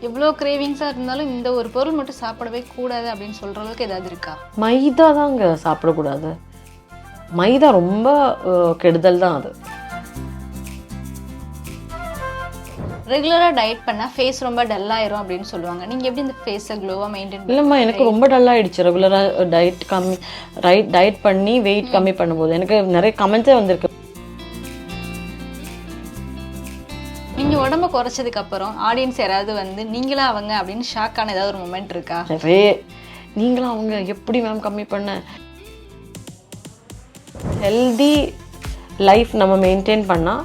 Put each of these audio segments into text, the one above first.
எவ்வளோ கிரேவிங்ஸாக இருந்தாலும் இந்த ஒரு பொருள் மட்டும் சாப்பிடவே கூடாது அப்படின்னு சொல்கிற அளவுக்கு ஏதாவது இருக்கா? மைதா தாங்க சாப்பிடக்கூடாது. மைதா ரொம்ப கெடுதல் தான் அது. ரெகுலராக டயட் பண்ணால் ஃபேஸ் ரொம்ப டல்லாயிரும் அப்படின்னு சொல்லுவாங்க. நீங்கள் எப்படி இந்த ஃபேஸை க்ளோவாக மெயின்டைன் இல்லைம்மா, எனக்கு ரொம்ப டல்லாகிடுச்சு ரெகுலராக டயட் பண்ணி வெயிட் கம்மி பண்ணும்போது. எனக்கு நிறைய கமெண்ட்ஸே வந்திருக்கு. நீங்கள் உடம்ப குறைச்சதுக்கு அப்புறம் ஆடியன்ஸ் யாராவது வந்து நீங்களா அவங்க அப்படின்னு ஷாக்கான ஏதாவது ஒரு மொமெண்ட் இருக்கா? நிறைய நீங்களா அவங்க எப்படி மேம் கம்மி பண்ண. ஹெல்தி லைஃப் நம்ம மெயின்டைன் பண்ணால்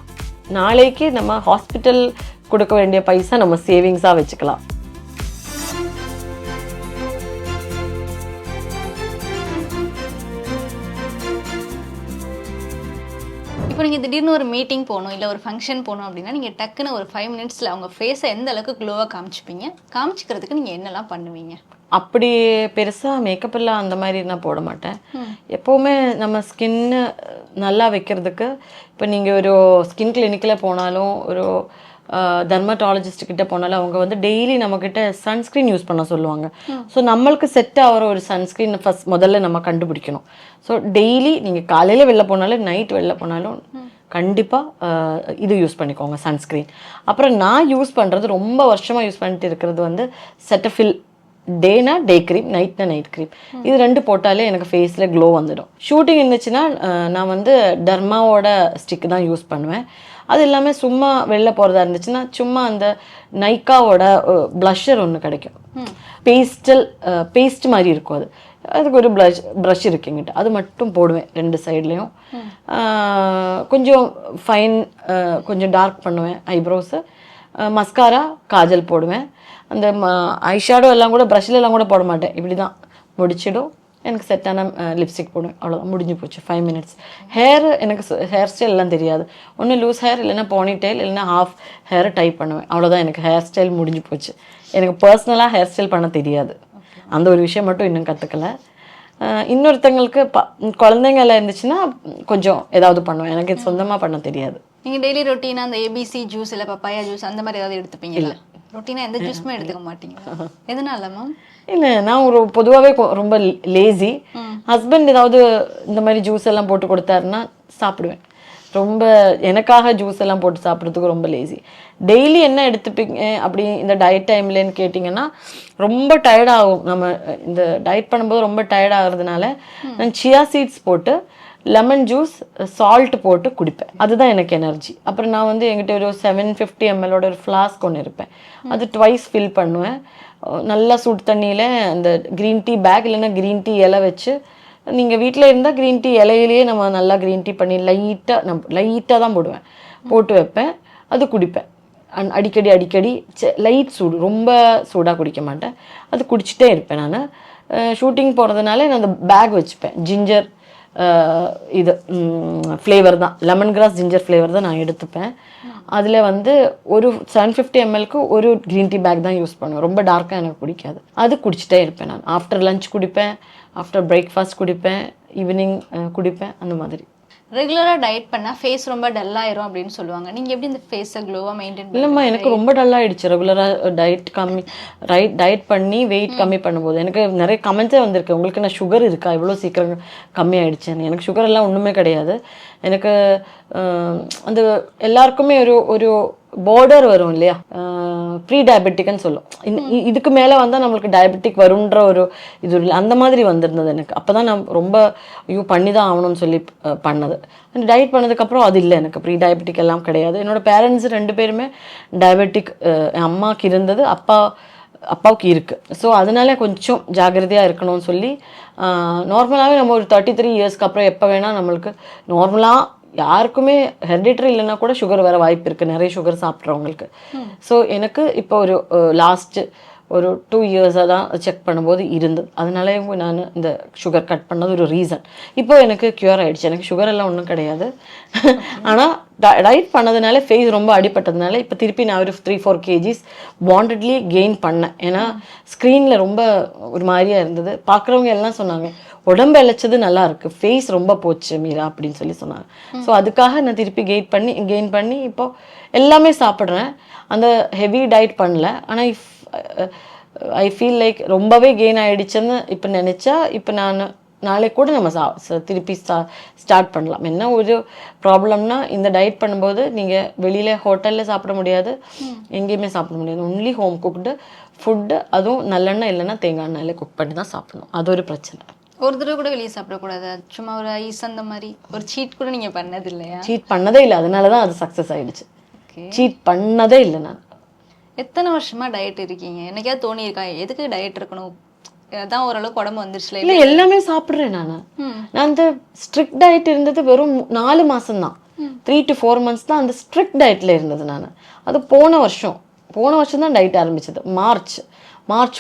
நாளைக்கு நம்ம ஹாஸ்பிட்டல் கொடுக்க வேண்டிய பைசா நம்ம சேவிங்ஸாக வச்சுக்கலாம். இப்போ நீங்கள் திடீர்னு ஒரு மீட்டிங் போகணும் இல்லை ஒரு ஃபங்க்ஷன் போகணும் அப்படின்னா நீங்கள் டக்குன்னு ஒரு 5 மினிட்ஸில் அவங்க ஃபேஸை எந்த அளவுக்கு க்ளோவாக காமிச்சிப்பீங்க? காமிச்சிக்கிறதுக்கு நீங்கள் என்னெல்லாம் பண்ணுவீங்க? அப்படி பெருசாக மேக்கப் எல்லாம் அந்த மாதிரி நான் போட மாட்டேன். எப்போவுமே நம்ம ஸ்கின்னு நல்லா வைக்கிறதுக்கு இப்போ நீங்கள் ஒரு ஸ்கின் கிளினிக்கில் போனாலும் ஒரு டெர்மட்டாலஜிஸ்ட் கிட்ட போனாலும் அவங்க வந்து டெய்லி நம்மக்கிட்ட சன்ஸ்க்ரீன் யூஸ் பண்ண சொல்லுவாங்க. ஸோ நம்மளுக்கு செட் ஆகிற ஒரு சன்ஸ்க்ரீன் முதல்ல நம்ம கண்டுபிடிக்கணும். ஸோ டெய்லி நீங்கள் காலையில் வெளில போனாலும் நைட் வெளில போனாலும் கண்டிப்பாக இது யூஸ் பண்ணிக்கோங்க சன்ஸ்க்ரீன். அப்புறம் நான் யூஸ் பண்ணுறது ரொம்ப வருஷமாக யூஸ் பண்ணிட்டு இருக்கிறது வந்து செட்டஃபில். டேனா டே க்ரீம், நைட்னா நைட் க்ரீம். இது 2 போட்டாலே எனக்கு ஃபேஸில் க்ளோ வந்துடும். ஷூட்டிங் இருந்துச்சுன்னா நான் வந்து டர்மாவோட ஸ்டிக் தான் யூஸ் பண்ணுவேன். அது இல்லாமல் சும்மா வெளில போகிறதா இருந்துச்சுன்னா சும்மா அந்த நைக்காவோட ப்ளஷர் ஒன்று கிடைக்கும். பேஸ்ட் மாதிரி இருக்கும். அதுக்கு ஒரு ப்ரஷ் இருக்குங்கிட்ட அது மட்டும் போடுவேன் 2 சைட்லேயும். கொஞ்சம் ஃபைன் கொஞ்சம் டார்க் பண்ணுவேன் ஐப்ரோஸு. மஸ்காரா, காஜல் போடுவேன். அந்த ஐஷேடோ எல்லாம் கூட ப்ரஷ்லெல்லாம் கூட போட மாட்டேன். இப்படி தான் முடிச்சிடும். எனக்கு செட்டான லிப்ஸ்டிக் போடுவேன். அவ்வளோதான், முடிஞ்சு போச்சு. 5 மினிட்ஸ். ஹேர் எனக்கு ஹேர் ஸ்டைல் எல்லாம் தெரியாது. ஒன்று லூஸ் ஹேர், இல்லைன்னா போனி டெயில், இல்லைன்னா ஹாஃப் ஹேர் டைப் பண்ணுவேன். அவ்வளோதான், எனக்கு ஹேர் ஸ்டைல் முடிஞ்சு போச்சு. எனக்கு பர்சனலாக ஹேர் ஸ்டைல் பண்ண தெரியாது. அந்த ஒரு விஷயம் மட்டும் இன்னும் கற்றுக்கல. இன்னொருத்தங்களுக்கு குழந்தைங்க எல்லாம் இருந்துச்சுன்னா கொஞ்சம் ஏதாவது பண்ணுவேன். எனக்கு சொந்தமாக பண்ண தெரியாது. நீங்கள் டெய்லி ரொட்டீனாக அந்த ஏபிசி ஜூஸ் இல்லை பப்பாயா ஜூஸ் அந்த மாதிரி ஏதாவது எடுத்துப்பீங்க? இல்லை, ரொட்டீனாக எந்த ஜூஸுமே எடுத்துக்க மாட்டீங்க. எதனால மேம்? இல்லை, நான் ஒரு பொதுவாகவே ரொம்ப லேசி. ஹஸ்பண்ட் ஏதாவது இந்த மாதிரி ஜூஸ் எல்லாம் போட்டு கொடுத்தாருன்னா சாப்பிடுவேன். ரொம்ப எனக்காக ஜூஸ் எல்லாம் போட்டு சாப்பிட்றதுக்கு ரொம்ப லேசி. டெய்லி என்ன எடுத்துப்பீங்க அப்படி இந்த டயட் டைம்லன்னு கேட்டிங்கன்னா ரொம்ப டயர்டாகும். நம்ம இந்த டயட் பண்ணும்போது ரொம்ப டயர்ட் ஆகிறதுனால நான் சியா சீட்ஸ் போட்டு லெமன் ஜூஸ் சால்ட் போட்டு குடிப்பேன். அதுதான் எனக்கு எனர்ஜி. அப்புறம் நான் வந்து என்கிட்ட ஒரு 750 ml ஒரு ஃப்ளாஸ்க் ஒன்று இருப்பேன். அது ட்வைஸ் ஃபில் பண்ணுவேன். நல்லா சுடு தண்ணியில் அந்த க்ரீன் டீ பேக் இல்லைன்னா க்ரீன் டீ இலை வச்சு, நீங்கள் வீட்டில் இருந்தால் க்ரீன் டீ இலையிலேயே நம்ம நல்லா க்ரீன் டீ பண்ணி லைட்டாக தான் போடுவேன், போட்டு வைப்பேன். அது குடிப்பேன். அடிக்கடி லைட் சூடு, ரொம்ப சூடாக குடிக்க மாட்டேன். அது குடிச்சிட்டே இருப்பேன். நான் ஷூட்டிங் போகிறதுனால நான் அந்த பேக் வச்சுப்பேன். ஜிஞ்சர் இது ஃப்ளேவர் தான், லெமன் கிராஸ் ஜிஞ்சர் ஃப்ளேவர் தான் நான் எடுத்துப்பேன். அதில் வந்து ஒரு 750 mlக்கு ஒரு க்ரீன் டீ பேக் தான் யூஸ் பண்ணுவேன். ரொம்ப டார்க்காக எனக்கு பிடிக்காது. அது குடிச்சிட்டே இருப்பேன். நான் ஆஃப்டர் லஞ்ச் குடிப்பேன், ஆஃப்டர் பிரேக்ஃபாஸ்ட் குடிப்பேன், ஈவினிங் குடிப்பேன். அந்த மாதிரி ரெகுலராக டயட் பண்ணால் ஃபேஸ் ரொம்ப டல்லாயிரும் அப்படின்னு சொல்லுவாங்க. நீங்கள் எப்படி இந்த ஃபேஸை க்ளோவாக மெயின்டைன் பண்ணி? இல்லைம்மா, எனக்கு ரொம்ப டல்லாகிடுச்சு ரெகுலராக டயட் பண்ணி வெயிட் கம்மி பண்ணும்போது. எனக்கு நிறைய கமெண்ட்ஸே வந்திருக்கு, உங்களுக்கு நான் சுகர் இருக்கா, இவ்வளோ சீக்கிரம் கம்மி ஆகிடுச்சேன்னு. எனக்கு சுகர் எல்லாம் ஒன்றுமே கிடையாது. எனக்கு அந்த எல்லாருக்குமே ஒரு பார்டர் வரும் இல்லையா, ப்ரீ டயபெட்டிக்னு சொல்லும். இதுக்கு மேலே வந்தால் நம்மளுக்கு டயபெட்டிக் வரும்ன்ற ஒரு இது இல்லை, அந்த மாதிரி வந்திருந்தது எனக்கு. அப்போ தான் நான் ரொம்ப பண்ணி தான் ஆகணும்னு சொல்லி பண்ணது. டயட் பண்ணதுக்கப்புறம் அது இல்லை, எனக்கு ப்ரீ டயபெட்டிக் எல்லாம் கிடையாது. என்னோடய பேரண்ட்ஸ் 2 பேருமே டயபெட்டிக். என் அம்மாவுக்கு இருந்தது, அப்பாவுக்கு இருக்குது. ஸோ அதனால கொஞ்சம் ஜாகிரதையாக இருக்கணும்னு சொல்லி நார்மலாகவே நம்ம ஒரு 33 இயர்ஸ்க்கு அப்புறம் எப்போ வேணால் நம்மளுக்கு நார்மலாக யாருக்குமே ஹெரிடிட்டரி இல்லைன்னா கூட சுகர் வர வாய்ப்பு இருக்குது, நிறைய சுகர் சாப்பிட்றவங்களுக்கு. ஸோ எனக்கு இப்போ ஒரு லாஸ்ட்டு ஒரு 2 இயர்ஸாக தான் செக் பண்ணும்போது இருந்தது. அதனாலே நான் இந்த சுகர் கட் பண்ணது ஒரு ரீசன். இப்போ எனக்கு க்யூர் ஆகிடுச்சு. எனக்கு சுகர் எல்லாம் ஒன்றும் கிடையாது. ஆனால் டயட் பண்ணதுனால ஃபேஸ் ரொம்ப அடிப்பட்டதுனால இப்போ திருப்பி நான் ஒரு 3-4 kgs வாண்டட்லி கெயின் பண்ணேன். ஏன்னா ஸ்க்ரீனில் ரொம்ப ஒரு மாதிரியாக இருந்தது. பார்க்குறவங்க எல்லாம் சொன்னாங்க, உடம்பு இழைச்சது நல்லா இருக்குது, ஃபேஸ் ரொம்ப போச்சு மீரா அப்படின்னு சொல்லி சொன்னாங்க. ஸோ அதுக்காக நான் திருப்பி கெயின் பண்ணி இப்போ எல்லாமே சாப்பிட்றேன். அந்த ஹெவி டயட் பண்ணல. ஆனால் ஐ ஃபீல் லைக் ரொம்பவே கெயின் ஆகிடுச்சுன்னு இப்போ நினச்சா இப்போ நான் நாளைக்கு கூட நம்ம திருப்பி ஸ்டார்ட் பண்ணலாம். என்ன ஒரு ப்ராப்ளம்னா இந்த டயட் பண்ணும்போது நீங்கள் வெளியில் ஹோட்டலில் சாப்பிட முடியாது, எங்கேயுமே சாப்பிட முடியாது. ஒன்லி ஹோம் குக்டு ஃபுட்டு, அதுவும் நல்லெண்ணெய் இல்லைன்னா தேங்காய் எண்ணெயில் குக் பண்ணி தான் சாப்பிடணும். அது ஒரு பிரச்சனை. ஒரு தடவை கூட வெளியே சாப்பிடக்கூடாது, சும்மா ஒரு ஐஸ் அந்த மாதிரி ஒரு சீட் கூட நீங்கள் பண்ணது இல்லையா? சீட் பண்ணதே இல்லை, அதனால தான் அது சக்ஸஸ் ஆகிடுச்சு. சீட் பண்ணதே இல்லை. நான் எத்தனை வருஷமா டயட் இருக்கீங்க? என்னைக்காவது தோணி இருக்கா எதுக்கு டயட் இருக்கணும், அதான் ஓரளவுக்கு உடம்பு வந்துருச்சுல? இல்லை, எல்லாமே சாப்பிட்றேன் நான். நான் அந்த ஸ்ட்ரிக்ட் டயட் இருந்தது வெறும் 4 மாதம்தான், 3 to 4 months தான் அந்த ஸ்ட்ரிக்ட் டயட்டில் இருந்தது நான். அது போன வருஷம் தான் டயட் ஆரம்பிச்சது. மார்ச்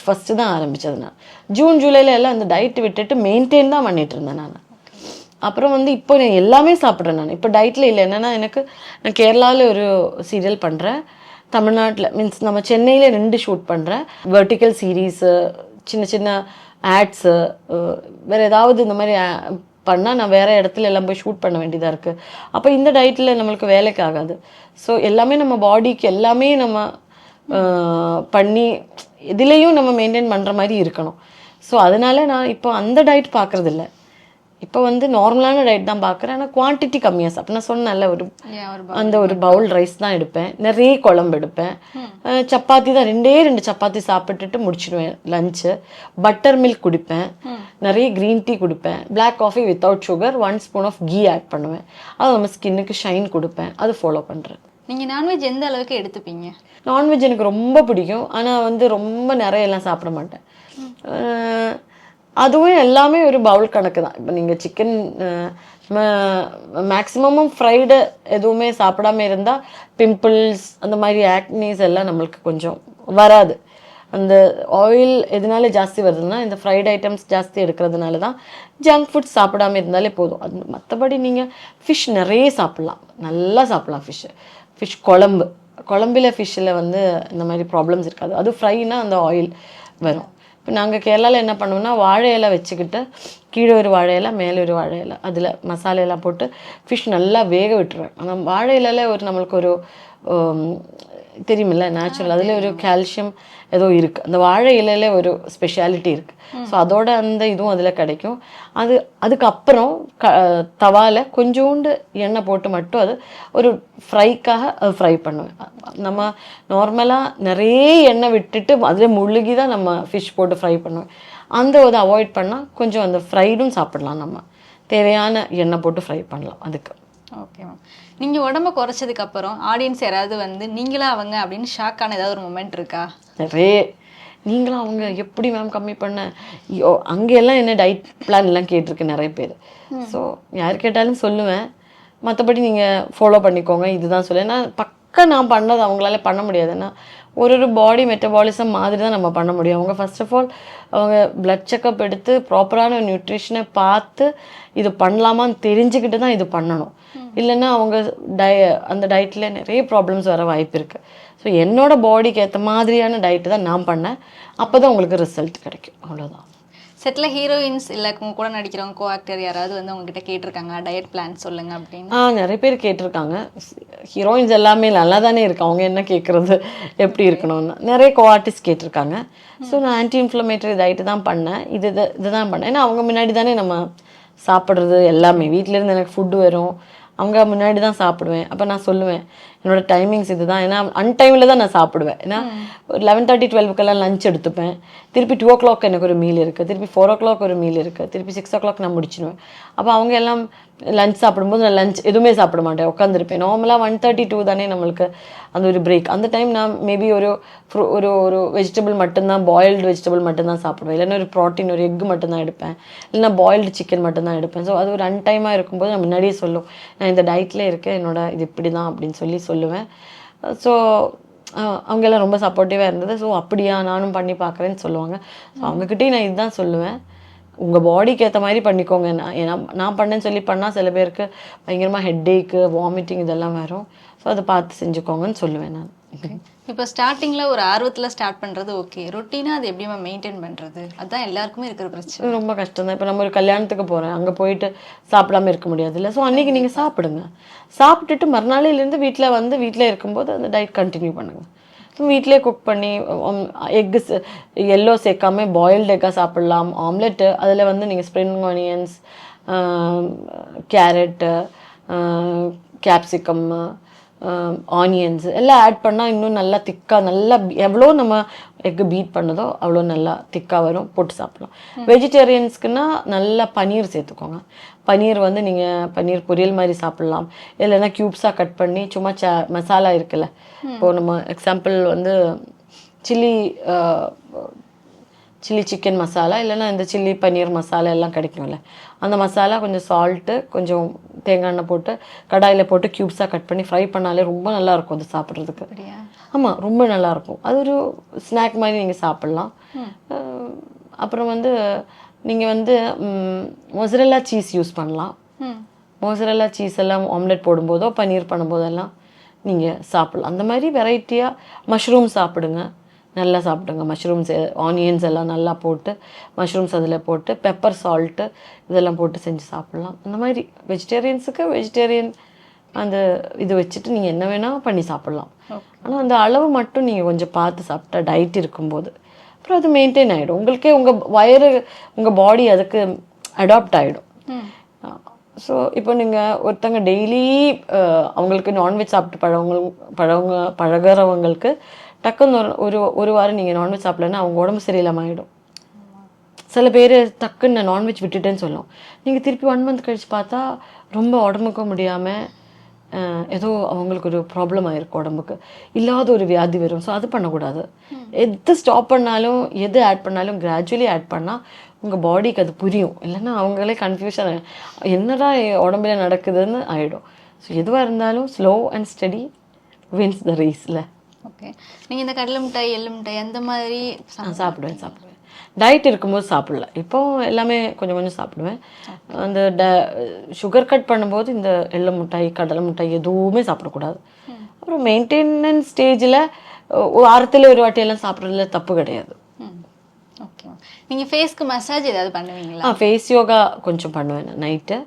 1 தான் ஆரம்பித்தது. நான் ஜூன் ஜூலைல எல்லாம் அந்த டயட் விட்டுட்டு மெயின்டைன் தான் பண்ணிட்டு இருந்தேன் நான். அப்புறம் வந்து இப்போ நான் எல்லாமே சாப்பிட்றேன். நான் இப்போ டயட்டில் இல்லை. என்னென்னா நான் கேரளாவில் ஒரு சீரியல் பண்ணுறேன், தமிழ்நாட்டில் மீன்ஸ் நம்ம சென்னையில் 2 ஷூட் பண்ணுறேன். வெர்டிக்கல் சீரீஸு, சின்ன சின்ன ஆட்ஸு, வேறு ஏதாவது இந்த மாதிரி பண்ணால் நான் வேறு இடத்துல எல்லாம் போய் ஷூட் பண்ண வேண்டியதாக இருக்குது. அப்போ இந்த டயட்டில் நம்மளுக்கு வேலைக்கு ஆகாது. ஸோ எல்லாமே நம்ம பாடிக்கு எல்லாமே நம்ம பண்ணி இதுலேயும் நம்ம மெயின்டைன் பண்ணுற மாதிரி இருக்கணும். ஸோ அதனால நான் இப்போ அந்த டயட் பார்க்குறதில்ல. இப்போ வந்து நார்மலான டயட் தான் பார்க்குறேன். ஆனால் குவான்டிட்டி கம்மியாக சாப்பிட்டு நான் சொன்னேன்ல, ஒரு பவுல் ரைஸ் தான் எடுப்பேன், நிறைய குழம்பு எடுப்பேன், சப்பாத்தி தான் 2 சப்பாத்தி சாப்பிட்டுட்டு முடிச்சிடுவேன் லஞ்சு. பட்டர் மில்க் குடிப்பேன், நிறைய க்ரீன் டீ குடிப்பேன், black coffee without sugar, 1 spoon of ghee add பண்ணுவேன். அது நம்ம ஸ்கின்னுக்கு ஷைன் கொடுப்பேன். அது ஃபாலோ பண்ணுறேன். நீங்கள் நான்வெஜ் எந்த அளவுக்கு எடுத்துப்பீங்க? நான்வெஜ் எனக்கு ரொம்ப பிடிக்கும், ஆனால் வந்து ரொம்ப நிறைய எல்லாம் சாப்பிட மாட்டேன். அதுவும் எல்லாமே ஒரு பவுல் கணக்கு தான். இப்போ நீங்கள் சிக்கன் மேக்ஸிமமும் ஃப்ரைடு எதுவுமே சாப்பிடாம இருந்தால் பிம்பிள்ஸ் அந்த மாதிரி ஆக்னிஸ் எல்லாம் நம்மளுக்கு கொஞ்சம் வராது. அந்த ஆயில் எதனால ஜாஸ்தி வருதுன்னா இந்த ஃப்ரைட் ஐட்டம்ஸ் ஜாஸ்தி எடுக்கிறதுனால தான். ஜங்க் ஃபுட்ஸ் சாப்பிடாமல் இருந்தாலே போதும். அது மற்றபடி நீங்கள் ஃபிஷ் நிறைய சாப்பிட்லாம், நல்லா சாப்பிட்லாம். ஃபிஷ் குழம்பில் ஃபிஷ்ஷில் வந்து இந்த மாதிரி ப்ராப்ளம்ஸ் இருக்காது. அது ஃப்ரைனா அந்த ஆயில் வரும். இப்போ நாங்கள் கேரளாவில் என்ன பண்ணுவோம்னா வாழை இலை வச்சுக்கிட்டு கீழே ஒரு வாழை இலை மேலே ஒரு வாழை இலை அதில் மசாலையெல்லாம் போட்டு ஃபிஷ் நல்லா வேக விட்டுருவேன். அந்த வாழை இலையில் நம்மளுக்கு ஒரு தெரியுமில்ல, நேச்சுரல் அதில் ஒரு கால்சியம் ஏதோ இருக்குது. அந்த வாழை இலையில ஒரு ஸ்பெஷாலிட்டி இருக்குது. ஸோ அதோட அந்த இதுவும் அதில் கிடைக்கும். அதுக்கப்புறம் தவாவில் கொஞ்சோண்டு எண்ணெய் போட்டு மட்டும் அது ஒரு ஃப்ரைக்காக அது ஃப்ரை பண்ணுவேன். நம்ம நார்மலாக நிறைய எண்ணெய் விட்டுட்டு அதில் முழுகி தான் நம்ம ஃபிஷ் போட்டு ஃப்ரை பண்ணுவேன். அந்த இதை அவாய்ட் பண்ணால் கொஞ்சம் அந்த ஃப்ரைடும் சாப்பிடலாம். நம்ம தேவையான எண்ணெய் போட்டு ஃப்ரை பண்ணலாம் அதுக்கு. Okay ma'am. நீங்கள் உடம்பை குறைச்சதுக்கு அப்புறம் ஆடியன்ஸ் யாராவது வந்து நீங்களா அவங்க அப்படின்னு ஷாக்கான ஏதாவது ஒரு மொமெண்ட் இருக்கா? நிறைய. நீங்களும் அவங்க எப்படி மேம் கம்மி பண்ண, அங்கெல்லாம் என்ன டயட் பிளான் எல்லாம் கேட்டிருக்கு நிறைய பேர். ஸோ யார் கேட்டாலும் சொல்லுவேன், மற்றபடி நீங்கள் ஃபாலோ பண்ணிக்கோங்க இதுதான் சொல்லுவேன். ஏன்னா நான் பண்ணது அவங்களால பண்ண முடியாதுன்னா ஒரு பாடி மெட்டபாலிசம் மாதிரி தான் நம்ம பண்ண முடியும். அவங்க ஃபர்ஸ்ட் ஆஃப் ஆல் அவங்க பிளட் செக்கப் எடுத்து ப்ராப்பரான நியூட்ரிஷனை பார்த்து இது பண்ணலாமான்னு தெரிஞ்சுக்கிட்டு தான் இது பண்ணணும். இல்லைன்னா அவங்க அந்த டயட்டில் நிறைய ப்ராப்ளம்ஸ் வர வாய்ப்பு இருக்குது. ஸோ என்னோட பாடிக்கு ஏற்ற மாதிரியான டயட்டு தான் நான் பண்ணேன். அப்போ தான் உங்களுக்கு ரிசல்ட் கிடைக்கும். அவ்வளோதான். செட்டில் ஹீரோயின்ஸ் இல்லை உங்க கூட நடிக்கிறவங்க கோ ஆக்டர் யாராவது வந்து உங்ககிட்ட கேட்டிருக்காங்க டயட் பிளான் சொல்லுங்க அப்படின்னு? நிறைய பேர் கேட்டிருக்காங்க. ஹீரோயின்ஸ் எல்லாமே நல்லா தானே இருக்கு, அவங்க என்ன கேட்குறது எப்படி இருக்கணும்னு. நிறைய கோ ஆர்டிஸ்ட் கேட்டிருக்காங்க. ஸோ நான் ஆன்டி இன்ஃப்ளமேட்டரி டயட்டு தான் பண்ணேன். இதுதான் பண்ணேன். ஏன்னா அவங்க முன்னாடி தானே நம்ம சாப்பிட்றது எல்லாமே. வீட்டிலேருந்து எனக்கு ஃபுட்டு வரும், அவங்க முன்னாடி தான் சாப்பிடுவேன். அப்போ நான் சொல்லுவேன் என்னோடய டைமிங்ஸ் இது தான். ஏன்னா அன்டைமில் தான் நான் சாப்பிடுவேன். ஏன்னா ஒரு 11:30 12 லஞ்ச் எடுத்துப்பேன். திருப்பி 2 o'clock எனக்கு ஒரு மீல் இருக்குது, திருப்பி 4 o'clock ஒரு மீல் இருக்குது, திருப்பி 6 o'clock நான் முடிச்சிடுவேன். அப்போ அவங்க எல்லாம் லஞ்ச் சாப்பிடும்போது நான் லஞ்ச் எதுவுமே சாப்பிட மாட்டேன், உட்காந்துருப்பேன். நார்மலாக 1:32 தானே நம்மளுக்கு அந்த ஒரு பிரேக். அந்த டைம் நான் மேபி ஒரு ஒரு வெஜிடபிள் மட்டும்தான், பாயில்டு வெஜிடபிள் மட்டும்தான் சாப்பிடுவேன். இல்லைன்னா ஒரு ப்ரோட்டீன் ஒரு எக் மட்டும்தான் எடுப்பேன், இல்லைன்னா பாயில்டு சிக்கன் மட்டும்தான் எடுப்பேன். ஸோ அது ஒரு அன்டைமாக இருக்கும்போது நான் முன்னாடியே சொல்லுவேன் நான் இந்த டயட்டில் இருக்கேன், என்னோட இது இப்படி தான் அப்படின்னு சொல்லுவேன். ஸோ அவங்க எல்லாம் ரொம்ப சப்போர்ட்டிவாக இருந்தது. ஸோ அப்படியா நானும் பண்ணி பார்க்குறேன்னு சொல்லுவாங்க. ஸோ அவங்கக்கிட்டே நான் இதுதான் சொல்லுவேன், உங்கள் பாடிக்கு ஏற்ற மாதிரி பண்ணிக்கோங்க. நான் பண்ணேன்னு சொல்லி பண்ணால் சில பேருக்கு பயங்கரமாக ஹெட்டேக்கு வாமிட்டிங் இதெல்லாம் வரும். ஸோ அதை பார்த்து செஞ்சுக்கோங்கன்னு சொல்லுவேன் நான். இப்போ ஸ்டார்டிங்கில் ஒரு ஆர்வத்தில் ஸ்டார்ட் பண்ணுறது ஓகே, ரொட்டீனாக அது எப்படி மெயின்டைன் பண்ணுறது, அதுதான் எல்லாருக்குமே இருக்கிற பிரச்சனை. ரொம்ப கஷ்டம் தான். இப்போ நம்ம ஒரு கல்யாணத்துக்கு போகிறேன், அங்கே போயிட்டு சாப்பிடாம இருக்க முடியாது இல்லை. ஸோ அன்றைக்கி நீங்கள் சாப்பிடுங்க, சாப்பிட்டுட்டு மறுநாளிலேருந்து வீட்டில் இருக்கும்போது அந்த டயட் கண்டினியூ பண்ணுங்கள். வீட்டிலே குக் பண்ணி எக்கு எல்லோ சேர்க்காம பாயில்டு எக்காக சாப்பிட்லாம். ஆம்லெட்டு அதில் வந்து நீங்கள் spring onions, carrot, capsicum, onions எல்லாம் ஆட் பண்ணால் இன்னும் நல்லா திக்காக நல்லா எவ்வளோ நம்ம எக்கு பீட் பண்ணதோ அவ்வளோ நல்லா திக்காக வரும், போட்டு சாப்பிட்லாம். வெஜிடேரியன்ஸ்க்குன்னா நல்லா பன்னீர் சேர்த்துக்கோங்க. பன்னீர் வந்து நீங்கள் பன்னீர் பொரியல் மாதிரி சாப்பிட்லாம், இல்லைன்னா க்யூப்ஸாக கட் பண்ணி சும்மா மசாலா இருக்குல்ல, இப்போது நம்ம எக்ஸாம்பிள் வந்து சில்லி சிக்கன் மசாலா இல்லைன்னா இந்த சில்லி பன்னீர் மசாலா எல்லாம் கிடைக்கும்ல, அந்த மசாலா கொஞ்சம் சால்ட்டு கொஞ்சம் தேங்காய் எண்ணெய் போட்டு கடாயில் போட்டு க்யூப்ஸாக கட் பண்ணி ஃப்ரை பண்ணாலே ரொம்ப நல்லாயிருக்கும் அது சாப்பிட்றதுக்கு. ஆமாம், ரொம்ப நல்லாயிருக்கும். அது ஒரு ஸ்நாக் மாதிரி நீங்கள் சாப்பிட்லாம். அப்புறம் வந்து நீங்கள் வந்து மொசரெல்லா சீஸ் யூஸ் பண்ணலாம். மொசரெல்லா சீஸ் எல்லாம் ஆம்லெட் போடும்போதோ பன்னீர் பண்ணும்போதெல்லாம் நீங்கள் சாப்பிட்லாம். அந்த மாதிரி வெரைட்டியாக மஷ்ரூம் சாப்பிடுங்க, நல்லா சாப்பிடுங்க. மஷ்ரூம்ஸ் ஆனியன்ஸ் எல்லாம் நல்லா போட்டு மஷ்ரூம்ஸ் அதில் போட்டு பெப்பர் சால்ட்டு இதெல்லாம் போட்டு செஞ்சு சாப்பிட்லாம். அந்த மாதிரி வெஜிடேரியன்ஸுக்கு வெஜிடேரியன் அந்த இது வச்சுட்டு நீங்கள் என்ன வேணால் பண்ணி சாப்பிட்லாம். ஆனால் அந்த அளவு மட்டும் நீங்கள் கொஞ்சம் பார்த்து சாப்பிட்டா டயட் இருக்கும்போது அப்புறம் அது மெயின்டைன் ஆகிடும். உங்களுக்கே உங்கள் வயிறு உங்கள் பாடி அதுக்கு அடாப்ட் ஆகிடும். ஸோ இப்போ நீங்கள் ஒருத்தங்க டெய்லி அவங்களுக்கு நான்வெஜ் சாப்பிட்டு பழகிறவங்களுக்கு டக்குன்னு ஒரு வாரம் நீங்கள் நான்வெஜ் சாப்பிட்லன்னா அவங்க உடம்பு சரியில்லாமல் ஆகிடும். சில பேர் டக்குன்னு நான் நான்வெஜ் விட்டுட்டேன்னு சொல்லும், நீங்கள் திருப்பி 1 month கழிச்சு பார்த்தா ரொம்ப உடம்புக்க முடியாமல் ஏதோ அவங்களுக்கு ஒரு ப்ராப்ளம் ஆகிருக்கும், உடம்புக்கு இல்லாத ஒரு வியாதி வரும். ஸோ அது பண்ணக்கூடாது. எது ஸ்டாப் பண்ணாலும் எது ஆட் பண்ணாலும் கிராஜுவலி ஆட் பண்ணால் உங்கள் பாடிக்கு அது புரியும். இல்லைன்னா அவங்களே கன்ஃபியூஷன் என்னடா உடம்புல நடக்குதுன்னு ஆகிடும். ஸோ எதுவாக இருந்தாலும் slow and steady wins the ரேஸில். ஓகே, நீங்கள் இந்த கடலை மிட்டாய் எள்ளு மிட்டாய் அந்த மாதிரி சாப்பிடுவேன். டயட் இருக்கும்போது சாப்பிடல, இப்போ எல்லாமே கொஞ்சம் கொஞ்சம் சாப்பிடுவேன். அந்த சுகர் கட் பண்ணும்போது இந்த எள்ளு மிட்டாய் கடலை மிட்டாய் எதுவுமே சாப்பிடக்கூடாது. அப்புறம் மெயின்டெனன்ஸ் ஸ்டேஜில் வாரத்தில் ஒரு வாட்டியெல்லாம் சாப்பிட்றதுல தப்பு கிடையாது. ஓகே, நீங்கள் ஃபேஸ்க்கு மசாஜ் ஏதாவது பண்ணுவீங்களா? ஃபேஸ் யோகா கொஞ்சம் பண்ணுவேன் நைட்டு.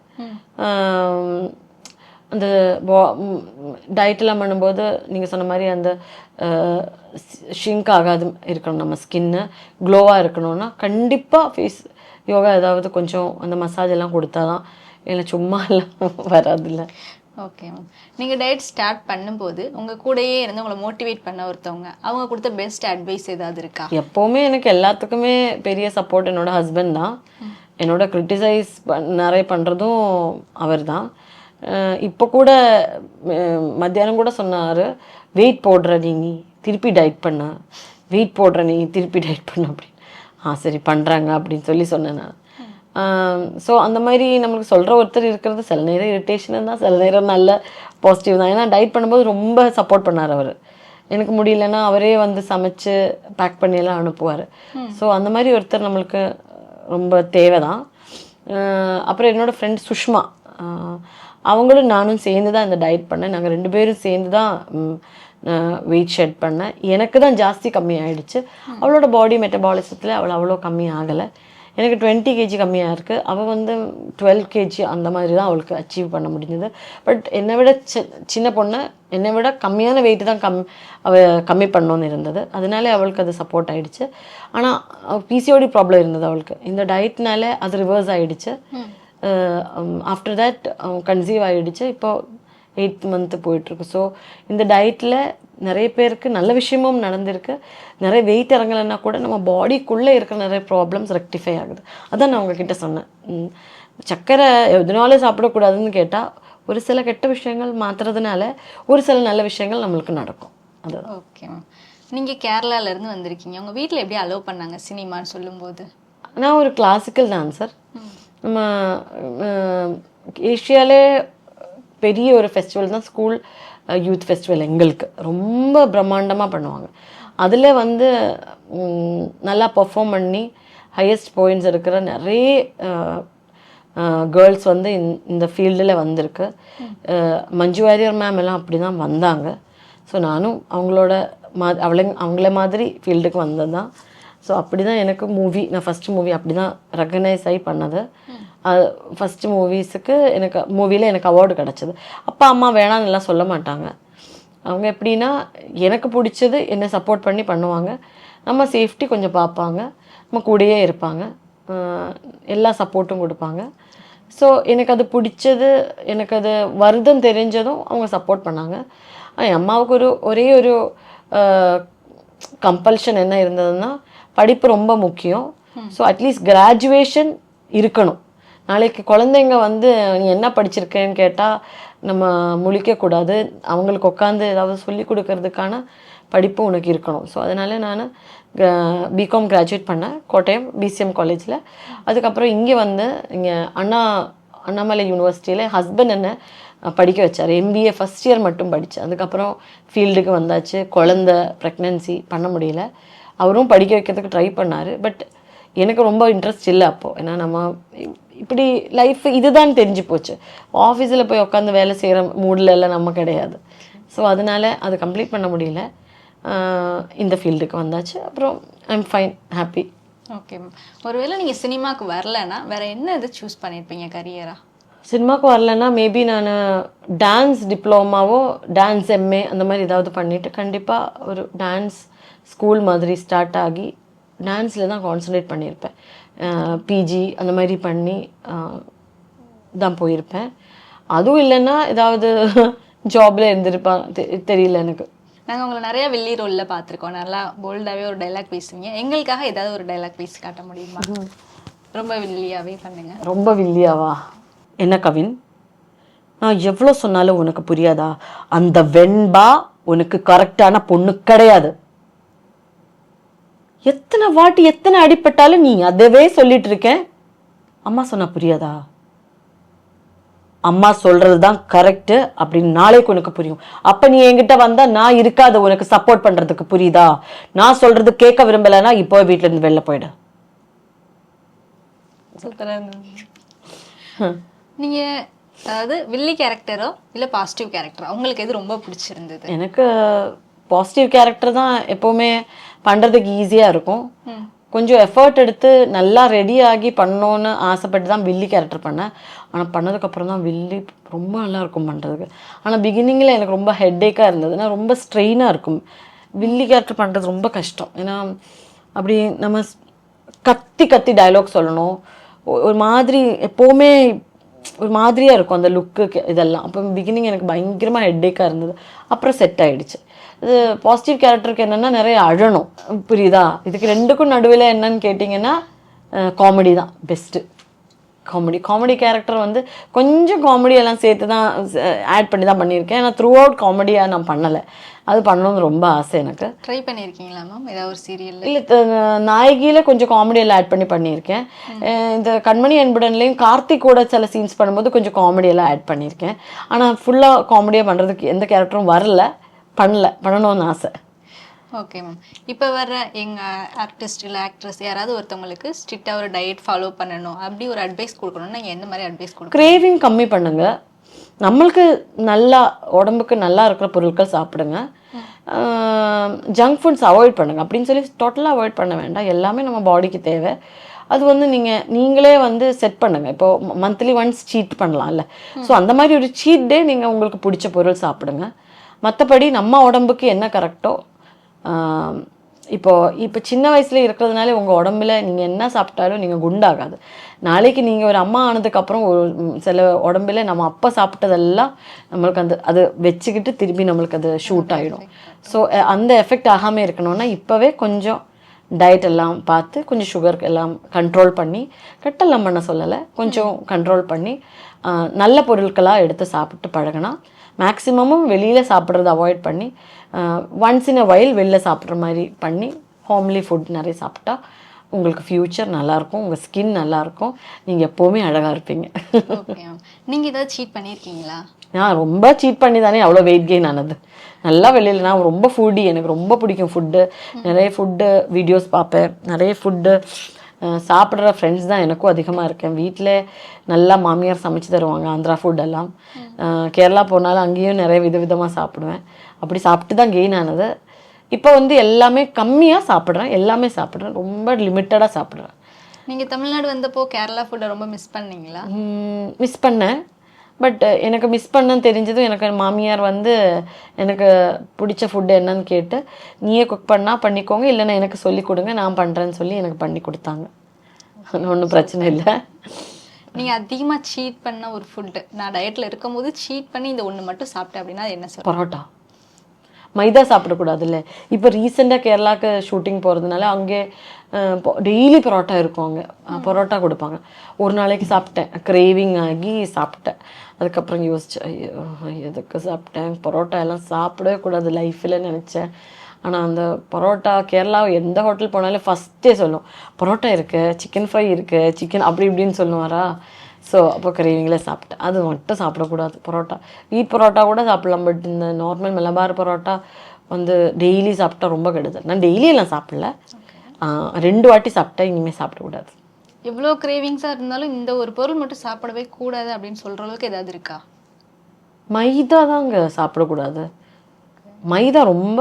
அந்த டயட்டெல்லாம் பண்ணும்போது நீங்கள் சொன்ன மாதிரி அந்த ஷ்ரிங்க் ஆகாது இருக்கணும், நம்ம ஸ்கின்னு க்ளோவாக இருக்கணும்னா கண்டிப்பாக ஃபேஸ் யோகா ஏதாவது கொஞ்சம் அந்த மசாஜ் எல்லாம் கொடுத்தா தான், இல்லை சும்மா எல்லாம் வராதில்ல. ஓகே மேம், நீங்கள் டயட் ஸ்டார்ட் பண்ணும்போது உங்கள் கூடயே இருந்து உங்களை மோட்டிவேட் பண்ண ஒருத்தவங்க அவங்க கொடுத்த பெஸ்ட் அட்வைஸ் ஏதாவது இருக்கா? எப்போவுமே எனக்கு எல்லாத்துக்குமே பெரிய சப்போர்ட் என்னோட ஹஸ்பண்ட் தான். என்னோட கிரிட்டிசைஸ் நிறைய பண்ணுறதும் அவர் தான். இப்போ கூட மத்தியானம் கூட சொன்னார், வெயிட் போடுற நீ திருப்பி டயட் பண்ண, வெயிட் போடுற நீ திருப்பி டயட் பண்ண அப்படின்னு. சரி பண்ணுறாங்க அப்படின்னு சொன்னேன் நான். ஸோ அந்த மாதிரி நம்மளுக்கு சொல்கிற ஒருத்தர் இருக்கிறது சில நேரம் இரிட்டேஷன் தான், சில நேரம் நல்ல பாசிட்டிவ் தான். ஏன்னா டயட் பண்ணும்போது ரொம்ப சப்போர்ட் பண்ணார் அவர். எனக்கு முடியலன்னா அவரே வந்து சமைச்சு பேக் பண்ணியெல்லாம் அனுப்புவார். ஸோ அந்த மாதிரி ஒருத்தர் நம்மளுக்கு ரொம்ப தேவை தான். அப்புறம் என்னோடய ஃப்ரெண்ட் சுஷ்மா, அவங்களும் நானும் சேர்ந்து தான் இந்த டயட் பண்ணேன். நாங்கள் 2 பேரும் சேர்ந்து தான் வெயிட் ஷெட் பண்ணேன். எனக்கு தான் ஜாஸ்தி கம்மி ஆகிடுச்சு. அவளோட பாடி மெட்டபாலிசத்தில் அவ்வளோ கம்மி ஆகலை. எனக்கு 20 kg கம்மியாக இருக்குது, அவள் வந்து 12 kg அந்த மாதிரி தான் அவளுக்கு அச்சீவ் பண்ண முடிஞ்சது. பட் என்னை விட சின்ன பொண்ணு, என்னை விட கம்மியான வெயிட்டு தான் அவள் கம்மி பண்ணணுன்னு இருந்தது. அதனாலே அவளுக்கு அது சப்போர்ட் ஆகிடுச்சு. ஆனால் பிசிஓடி ப்ராப்ளம் இருந்தது அவளுக்கு. இந்த டயட்னால அது ரிவர்ஸ் ஆகிடுச்சு. ஆஃப்டர் தேட் கன்சீவ் ஆகிடுச்சு. இப்போ 8th month போயிட்டுருக்கு. ஸோ இந்த டயட்டில் நிறைய பேருக்கு நல்ல விஷயமும் நடந்திருக்கு. நிறைய வெயிட் இறங்கலைன்னா கூட நம்ம பாடிக்குள்ளே இருக்கிற நிறைய ப்ராப்ளம்ஸ் ரெக்டிஃபை ஆகுது. அதான் நான் உங்ககிட்ட சொன்னேன், சர்க்கரை எதுனாலும் சாப்பிடக்கூடாதுன்னு கேட்டால் ஒரு சில கெட்ட விஷயங்கள் மாற்றுறதுனால ஒரு சில நல்ல விஷயங்கள் நம்மளுக்கு நடக்கும். அதுதான். ஓகே மேம், நீங்கள் கேரளாவிலேருந்து வந்திருக்கீங்க, உங்கள் வீட்டில் எப்படி அலோவ் பண்ணாங்க சினிமான்னு சொல்லும்போது? நான் ஒரு கிளாசிக்கல் டான்ஸர். நம்ம ஏஷியாவிலே பெரிய ஒரு ஃபெஸ்டிவல் தான் ஸ்கூல் யூத் ஃபெஸ்டிவல். எங்களுக்கு ரொம்ப பிரம்மாண்டமாக பண்ணுவாங்க. அதில் வந்து நல்லா பர்ஃபார்ம் பண்ணி ஹையஸ்ட் பாயிண்ட்ஸ் இருக்கிற நிறைய கேர்ள்ஸ் வந்து இந்த ஃபீல்டில் வந்திருக்கு. மஞ்சு வாரியர் மேம் எல்லாம் அப்படி தான் வந்தாங்க. ஸோ நானும் அவங்கள மாதிரி ஃபீல்டுக்கு வந்தது தான். ஸோ அப்படி தான் எனக்கு நான் ஃபஸ்ட்டு மூவி அப்படி தான் ரெக்கக்னைஸ் ஆகி பண்ணது. ஃபஸ்ட்டு மூவிஸுக்கு மூவியில் எனக்கு அவார்டு கிடச்சிது. அப்பா அம்மா வேணான்னு எல்லாம் சொல்ல மாட்டாங்க. அவங்க எப்படின்னா எனக்கு பிடிச்சது என்னை சப்போர்ட் பண்ணி பண்ணுவாங்க, நம்ம சேஃப்டி கொஞ்சம் பார்ப்பாங்க, நம்ம கூடயே இருப்பாங்க, எல்லா சப்போர்ட்டும் கொடுப்பாங்க. ஸோ எனக்கு அது பிடிச்சது, எனக்கு அது வருதுன்னு தெரிஞ்சதும் அவங்க சப்போர்ட் பண்ணாங்க. என் அம்மாவுக்கு ஒரே ஒரு கம்பல்ஷன் என்ன இருந்ததுன்னா, படிப்பு ரொம்ப முக்கியம். ஸோ அட்லீஸ்ட் கிராஜுவேஷன் இருக்கணும். நாளைக்கு குழந்தைங்க வந்து நீ என்ன படிச்சிருக்கேன்னு கேட்டால் நம்ம முழிக்கக்கூடாது, அவங்களுக்கு உட்காந்து ஏதாவது சொல்லி கொடுக்கறதுக்கான படிப்பு உனக்கு இருக்கணும். ஸோ அதனால் நான் பிகாம் கிராஜுவேட் பண்ணேன் கோட்டயம் பிசிஎம் காலேஜில். அதுக்கப்புறம் இங்கே வந்து இங்கே அண்ணாமலை யூனிவர்சிட்டியில் ஹஸ்பண்ட் என்ன படிக்க வச்சார். எம்பிஏ ஃபஸ்ட் இயர் மட்டும் படித்தேன். அதுக்கப்புறம் ஃபீல்டுக்கு வந்தாச்சு, குழந்த ப்ரெக்னன்சி பண்ண முடியல. அவரும் படிக்க வைக்கிறதுக்கு ட்ரை பண்ணார். பட் எனக்கு ரொம்ப இன்ட்ரெஸ்ட் இல்லை அப்போது. ஏன்னா நம்ம இப்படி லைஃப் இதுதான் தெரிஞ்சு போச்சு. ஆஃபீஸில் போய் உட்காந்து வேலை செய்கிற மூடில் எல்லாம் நம்ம கிடையாது. ஸோ அதனால் அது கம்ப்ளீட் பண்ண முடியல. இந்த ஃபீல்டுக்கு வந்தாச்சு. அப்புறம் I'm fine, happy. Okay ma'am. ஒருவேளை நீங்கள் சினிமாவுக்கு வரலன்னா வேறு என்ன இது சூஸ் பண்ணியிருப்பீங்க கரியராக? சினிமாவுக்கு வரலன்னா மேபி நான் டான்ஸ் டிப்ளமாவோ டான்ஸ் எம்ஏ அந்த மாதிரி ஏதாவது பண்ணிவிட்டு கண்டிப்பாக ஒரு டான்ஸ் ஸ்கூல் மாதிரி ஸ்டார்ட் ஆகி டான்ஸில் தான் கான்சன்ட்ரேட் பண்ணியிருப்பேன். பிஜி அந்த மாதிரி பண்ணி தான் போயிருப்பேன். அதுவும் இல்லைன்னா ஏதாவது ஜாபில் இருந்திருப்பான், தெரியல எனக்கு. நாங்கள் உங்களை நிறையா வில்லி ரோலில் பார்த்துருக்கோம். நல்லா போல்டாகவே ஒரு டைலாக் பேசுவீங்க. எங்களுக்காக ஏதாவது ஒரு டைலாக் பேசி காட்ட முடியுமா? ரொம்ப வில்லியாகவே பண்ணுங்க. ரொம்ப வில்லியாவா? என்ன கவின், நான் எவ்வளோ சொன்னாலும் உனக்கு புரியாதா? அந்த வெண்பா உனக்கு கரெக்டான பொண்ணு கிடையாது. எத்தனை வாட்டி எத்தனை அடிப்பட்டாலும் நீ அதவே சொல்லிட்டு இருக்கேன். அம்மா சொன்னா புரியாதா? அம்மா சொல்றது தான் கரெக்டு அப்படின்னு நாளைக்கு உனக்கு புரியும். அப்ப நீ என்கிட்ட வந்தா நான் இருக்காத உனக்கு சப்போர்ட் பண்றதுக்கு, புரியுதா? நான் சொல்றது கேட்க விரும்பலன்னா இப்போ வீட்டுல இருந்து வெளில போயிடு. நீங்க அதாவது வில்லி கேரக்டரோ இல்லை பாசிட்டிவ் கேரக்டரோ உங்களுக்கு எது ரொம்ப பிடிச்சிருந்தது? எனக்கு பாசிட்டிவ் கேரக்டர் தான் எப்போவுமே பண்ணுறதுக்கு ஈஸியாக இருக்கும். கொஞ்சம் எஃபர்ட் எடுத்து நல்லா ரெடி ஆகி பண்ணோன்னு ஆசைப்பட்டு தான் வில்லி கேரக்டர் பண்ணேன். ஆனால் பண்ணதுக்கப்புறம் தான் வில்லி ரொம்ப நல்லா இருக்கும் பண்ணுறதுக்கு. ஆனால் பிகினிங்கில் எனக்கு ரொம்ப ஹெட்டேக்காக இருந்தது. ஏன்னா ரொம்ப ஸ்ட்ரெயினாக இருக்கும். வில்லி கேரக்டர் பண்ணுறது ரொம்ப கஷ்டம். ஏன்னா அப்படி நம்ம கத்தி கத்தி டயலாக் சொல்லணும். ஒரு மாதிரி எப்போவுமே ஒரு மாதிரியாக இருக்கும் அந்த லுக்கு இதெல்லாம். அப்போ பிகினிங் எனக்கு பயங்கரமாக ஹெட்டேக்காக இருந்தது. அப்புறம் செட் ஆகிடுச்சு. இது பாசிட்டிவ் கேரக்டருக்கு என்னென்னா நிறைய அழணும், புரியுதா? இதுக்கு ரெண்டுக்கும் நடுவில் என்னன்னு கேட்டிங்கன்னா காமெடி தான் பெஸ்ட்டு. காமெடி கேரக்டர் வந்து கொஞ்சம் காமெடியெல்லாம் சேர்த்து தான் ஆட் பண்ணி தான் பண்ணியிருக்கேன். ஆனால் த்ரூ அவுட் காமெடியாக நான் பண்ணலை. அது பண்ணணும்னு ரொம்ப ஆசை எனக்கு. ட்ரை பண்ணியிருக்கீங்களா மேம் ஏதாவது ஒரு சீரியல்? இல்லை, நாயகியில் கொஞ்சம் காமெடியெல்லாம் ஆட் பண்ணியிருக்கேன். இந்த கண்மணி அன்புடன்லேயும் கார்த்திக் கூட சில சீன்ஸ் பண்ணும்போது கொஞ்சம் காமெடியெல்லாம் ஆட் பண்ணியிருக்கேன். ஆனால் ஃபுல்லாக காமெடியாக பண்ணுறதுக்கு எந்த கேரக்டரும் பண்ணணும்னு ஆசை. Okay ma'am. இப்போ வர்ற எங்கள் ஆர்டிஸ்ட் இல்லை ஆக்ட்ரஸ் யாராவது ஒருத்தவங்களுக்கு ஸ்ட்ரிக்டாக ஒரு டயட் ஃபாலோ பண்ணணும் அப்படி ஒரு அட்வைஸ் கொடுக்கணும்னா நீங்கள் எந்த மாதிரி அட்வைஸ் கொடுக்கணும்? கிரேவிங் கம்மி பண்ணுங்க, நம்மளுக்கு நல்லா உடம்புக்கு நல்லா இருக்கிற பொருட்கள் சாப்பிடுங்க, ஜங்க் ஃபுட்ஸ் அவாய்ட் பண்ணுங்க. அப்படின்னு சொல்லி டோட்டலாக அவாய்ட் பண்ண வேண்டாம், எல்லாமே நம்ம பாடிக்கு தேவை. அது வந்து நீங்களே வந்து செட் பண்ணுங்கள். இப்போது மந்த்லி ஒன்ஸ் சீட் பண்ணலாம்ல. ஸோ அந்த மாதிரி ஒரு சீட் டே நீங்கள் உங்களுக்கு பிடிச்ச பொருள் சாப்பிடுங்க. மற்றபடி நம்ம உடம்புக்கு என்ன கரெக்டோ, இப்போ சின்ன வயசுல இருக்கிறதுனால உங்கள் உடம்புல நீங்கள் என்ன சாப்பிட்டாலும் நீங்கள் குண்டாகாது. நாளைக்கு நீங்கள் ஒரு அம்மா ஆனதுக்கப்புறம் ஒரு சில உடம்புல நம்ம அப்பா சாப்பிட்டதெல்லாம் நம்மளுக்கு அது வச்சுக்கிட்டு திரும்பி நம்மளுக்கு அது ஷூட் ஆகிடும். ஸோ அந்த எஃபெக்ட் ஆகாமல் இருக்கணும்னா இப்போவே கொஞ்சம் டயட் எல்லாம் பார்த்து கொஞ்சம் சுகர் எல்லாம் கண்ட்ரோல் பண்ணி, கட்டெல்லாம் பண்ண சொல்லலை, கொஞ்சம் கண்ட்ரோல் பண்ணி நல்ல பொருட்களாக எடுத்து சாப்பிட்டு பழகினா, மேக்ஸிமமும் வெளியில் சாப்பிட்றத அவாய்ட் பண்ணி ஒன்ஸ் இன் அ வைல் வெளில சாப்பிட்ற மாதிரி பண்ணி ஹோம்லி ஃபுட் நிறைய சாப்பிட்டா உங்களுக்கு ஃப்யூச்சர் நல்லாயிருக்கும், உங்கள் ஸ்கின் நல்லாயிருக்கும், நீங்கள் எப்போவுமே அழகாக இருப்பீங்க. நீங்கள் ஏதாவது சீட் பண்ணியிருக்கீங்களா? நான் ரொம்ப சீட் பண்ணி தானே அவ்வளோ வெயிட் கெயின் ஆனது. நல்லா வெளியில் நான் ரொம்ப ஃபுட்டி, எனக்கு ரொம்ப பிடிக்கும் ஃபுட்டு. நிறைய ஃபுட்டு வீடியோஸ் பார்ப்பேன், நிறைய ஃபுட்டு சாப்பிட்ற ஃப்ரெண்ட்ஸ் தான் எனக்கும் அதிகமாக இருக்கேன். வீட்டில் நல்லா மாமியார் சமைச்சு தருவாங்க ஆந்திரா ஃபுட்டெல்லாம். கேரளா போனாலும் அங்கேயும் நிறைய விதவிதமாக சாப்பிடுவேன். அப்படி சாப்பிட்டு தான் கெயின் ஆனது. இப்போ வந்து எல்லாமே கம்மியாக சாப்பிட்றேன், எல்லாமே சாப்பிட்றேன், ரொம்ப லிமிட்டடாக சாப்பிட்றேன். நீங்கள் தமிழ்நாடு வந்தப்போ கேரளா ஃபுட்டை ரொம்ப மிஸ் பண்ணீங்களா? மிஸ் பண்ணேன். பட் எனக்கு மிஸ் பண்ணன்னு தெரிஞ்சதும் எனக்கு மாமியார் வந்து எனக்கு பிடிச்ச ஃபுட்டு என்னன்னு கேட்டு நீயே குக் பண்ணால் பண்ணிக்கோங்க, இல்லைன்னா எனக்கு சொல்லி கொடுங்க நான் பண்ணுறேன்னு சொல்லி எனக்கு பண்ணி கொடுத்தாங்க. ஒன்றும் பிரச்சனை இல்லை. நீங்கள் அதிகமாக சீட் பண்ண ஒரு ஃபுட்டு, நான் டயட்டில் இருக்கும்போது சீட் பண்ணி இந்த ஒன்று மட்டும் சாப்பிட்டேன் அப்படின்னா அது என்ன சார்? பரோட்டா. மைதா சாப்பிடக்கூடாதுல்ல. இப்போ ரீசெண்டாக கேரளாவுக்கு ஷூட்டிங் போகிறதுனால அங்கே டெய்லி பரோட்டா இருக்கும். அங்கே பரோட்டா கொடுப்பாங்க. ஒரு நாளைக்கு சாப்பிட்டேன், கிரேவிங் ஆகி சாப்பிட்டேன். அதுக்கப்புறம் யோசிச்சேன், ஐயோ எதுக்கு சாப்பிட்டேன், பரோட்டா எல்லாம் சாப்பிடவே கூடாது லைஃப்பில் நினச்சேன். ஆனால் அந்த பரோட்டா கேரளா எந்த ஹோட்டல் போனாலும் ஃபஸ்ட்டே சொல்லும் பரோட்டா இருக்குது, சிக்கன் ஃப்ரை இருக்குது, சிக்கன் அப்படி இப்படின்னு சொல்லுவாரா. ஸோ அப்போ கிரேவிங்கில் சாப்பிட்டேன். அது மட்டும் சாப்பிடக்கூடாது பரோட்டா. வீட் பரோட்டா கூட சாப்பிட்லாம், பட் இந்த நார்மல் மலபார் பரோட்டா வந்து டெய்லி சாப்பிட்டா ரொம்ப கெடுதல். நான் டெய்லியெல்லாம் சாப்பிடல, 2 வாட்டி சாப்பிட்டேன், இனிமேல் சாப்பிடக்கூடாது. எவ்வளோ கிரேவிங்ஸாக இருந்தாலும் இந்த ஒரு பொருள் மட்டும் சாப்பிடவே கூடாது அப்படின்னு சொல்கிற அளவுக்கு ஏதாவது இருக்கா? மைதா தாங்க சாப்பிடக்கூடாது. மைதா ரொம்ப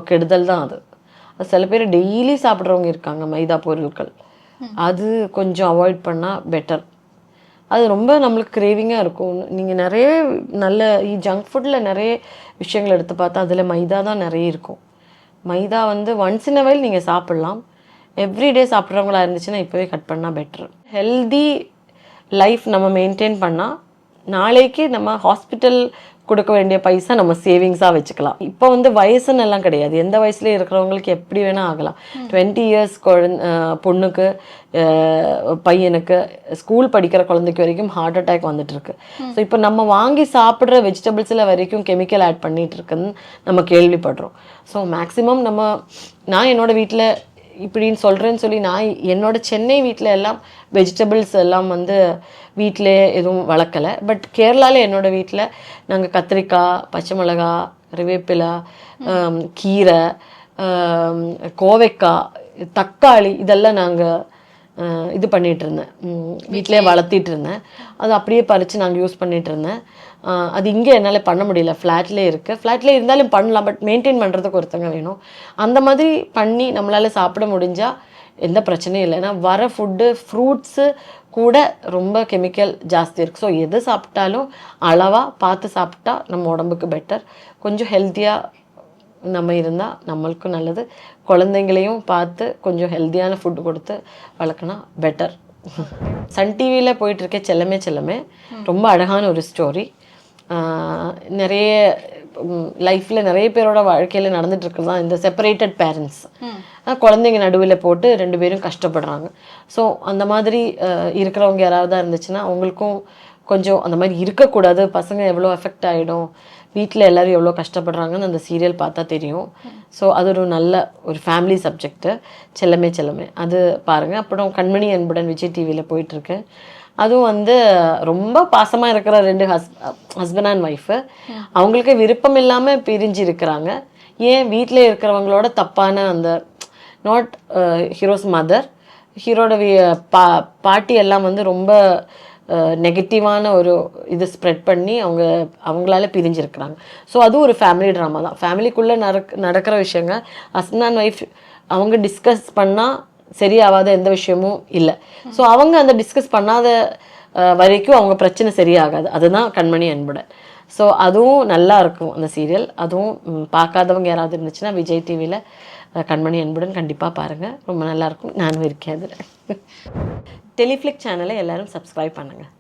கெடுதல் தான். அது சில பேர் டெய்லி சாப்பிட்றவங்க இருக்காங்க மைதா பொருட்கள். அது கொஞ்சம் அவாய்ட் பண்ணால் பெட்டர். அது ரொம்ப நம்மளுக்கு கிரேவிங்காக இருக்கும். நீங்கள் நிறைய நல்ல ஜங்க் ஃபுட்டில் நிறைய விஷயங்கள் எடுத்து பார்த்தா அதில் மைதா தான் நிறைய இருக்கும். மைதா வந்து ஒன்ஸ் இன் அ வைல் நீங்கள் சாப்பிட்லாம். எவ்ரிடே சாப்பிட்றவங்களா இருந்துச்சுன்னா இப்போவே கட் பண்ணால் பெட்ரு. ஹெல்தி லைஃப் நம்ம மெயின்டைன் பண்ணால் நாளைக்கு நம்ம ஹாஸ்பிட்டல் கொடுக்க வேண்டிய பைசா நம்ம சேவிங்ஸாக வச்சுக்கலாம். இப்போ வந்து வயசுன்னு எல்லாம் கிடையாது, எந்த வயசுலேயே இருக்கிறவங்களுக்கு எப்படி வேணால் ஆகலாம். 20 இயர்ஸ் பொண்ணுக்கு, பையனுக்கு, ஸ்கூல் படிக்கிற குழந்தைக்கு வரைக்கும் ஹார்ட் அட்டாக் வந்துட்டுருக்கு. ஸோ இப்போ நம்ம வாங்கி சாப்பிட்ற வெஜிடபிள்ஸில் வரைக்கும் கெமிக்கல் ஆட் பண்ணிகிட்டு இருக்குன்னு நம்ம கேள்விப்படுறோம். ஸோ மேக்ஸிமம் நான் என்னோடய வீட்டில் இப்படின்னு சொல்கிறேன்னு சொல்லி நான் என்னோடய சென்னை வீட்டில் எல்லாம் வெஜிடபிள்ஸ் எல்லாம் வந்து வீட்டிலே எதுவும் வளர்க்கலை. பட் கேரளாவில் என்னோடய வீட்டில் நாங்கள் கத்திரிக்காய், பச்சை மிளகா, கறிவேப்பிலை, கீரை, கோவைக்காய், தக்காளி இதெல்லாம் நாங்கள் இது பண்ணிகிட்டு இருந்தேன், வீட்டிலே வளர்த்திட்டு இருந்தேன். அது அப்படியே பறித்து நாங்கள் யூஸ் பண்ணிகிட்டு இருந்தேன். அது இங்கே என்னால் பண்ண முடியல, ஃப்ளாட்லேயே இருக்குது. ஃப்ளாட்லேயே இருந்தாலும் பண்ணலாம், பட் மெயின்டைன் பண்ணுறதுக்கு ஒருத்தங்க வேணும். அந்த மாதிரி பண்ணி நம்மளால் சாப்பிட முடிஞ்சால் எந்த பிரச்சனையும் இல்லை. ஏன்னா வர ஃபுட்டு ஃப்ரூட்ஸு கூட ரொம்ப கெமிக்கல் ஜாஸ்தி இருக்குது. ஸோ எது சாப்பிட்டாலும் அளவாக பார்த்து சாப்பிட்டா நம்ம உடம்புக்கு பெட்டர். கொஞ்சம் ஹெல்த்தியாக நம்ம இருந்தால் நம்மளுக்கும் நல்லது. குழந்தைங்களையும் பார்த்து கொஞ்சம் ஹெல்த்தியான ஃபுட்டு கொடுத்து வளர்க்குனா பெட்டர். சன் டிவியில் போயிட்டுருக்க செல்லமே செல்லமே ரொம்ப அழகான ஒரு ஸ்டோரி. நிறைய லைஃப்பில் நிறைய பேரோட வாழ்க்கையில் நடந்துகிட்ருக்கு தான் இந்த செப்பரேட்டட் பேரண்ட்ஸ். குழந்தைங்க நடுவில் போட்டு 2 பேரும் கஷ்டப்படுறாங்க. ஸோ அந்த மாதிரி இருக்கிறவங்க யாராவது இருந்துச்சுன்னா அவங்களுக்கும் கொஞ்சம் அந்த மாதிரி இருக்கக்கூடாது. பசங்க எவ்வளோ எஃபெக்ட் ஆகிடும், வீட்டில் எல்லோரும் எவ்வளோ கஷ்டப்படுறாங்கன்னு அந்த சீரியல் பார்த்தா தெரியும். ஸோ அது ஒரு நல்ல ஒரு ஃபேமிலி சப்ஜெக்ட்டு, செல்லமே செல்லமே. அது பாருங்கள். அப்புறம் கண்மணி அன்புடன் விஜய் டிவியில் போயிட்டுருக்கு. அதுவும் வந்து ரொம்ப பாசமாக இருக்கிற 2 ஹஸ்பண்ட் அண்ட் ஒய்ஃபு. அவங்களுக்கு விருப்பம் இல்லாமல் பிரிஞ்சு இருக்கிறாங்க. ஏன் வீட்டில் இருக்கிறவங்களோட தப்பான அந்த நாட் ஹீரோஸ் மதர், ஹீரோட பாட்டி எல்லாம் வந்து ரொம்ப நெகட்டிவான ஒரு இது ஸ்ப்ரெட் பண்ணி அவங்களால பிரிஞ்சிருக்கிறாங்க. ஸோ அதுவும் ஒரு ஃபேமிலி ட்ராமா தான். ஃபேமிலிக்குள்ளே நடக்கிற விஷயங்க ஹஸ்பண்ட் அண்ட் ஒய்ஃப் அவங்க டிஸ்கஸ் பண்ணால் சரியாகாத எந்த விஷயமும் இல்லை. ஸோ அவங்க அந்த டிஸ்கஸ் பண்ணாத வரைக்கும் அவங்க பிரச்சனை சரியாகாது. அதுதான் கண்மணி அன்புடன். ஸோ அதுவும் நல்லா இருக்கும் அந்த சீரியல். அதுவும் பார்க்காதவங்க யாராவது இருந்துச்சுன்னா விஜய் டிவியில் கண்மணி அன்புடன் கண்டிப்பாக பாருங்கள், ரொம்ப நல்லாயிருக்கும். நானும் இருக்கேன் அதில். டெலிஃப்ளிக் சேனலை எல்லோரும் சப்ஸ்கிரைப் பண்ணுங்கள்.